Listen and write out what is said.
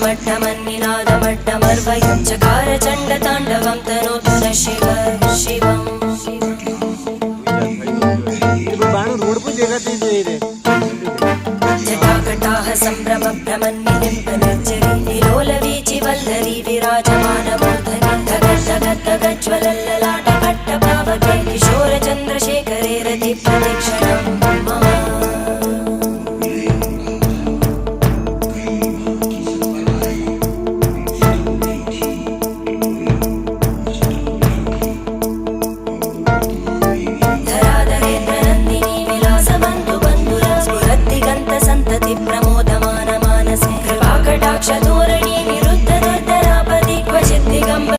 निनादमड्डमर्वयुञ्चकार चण्डताण्डवं तनोतु न शिव शिवम् जटाकटाः सम्भ्रमभ्रमन्निलिम्बनिर्जरी निलोलवीचि वल्लरी विराजमानमूर्धनि धगज्ज्वलल्लला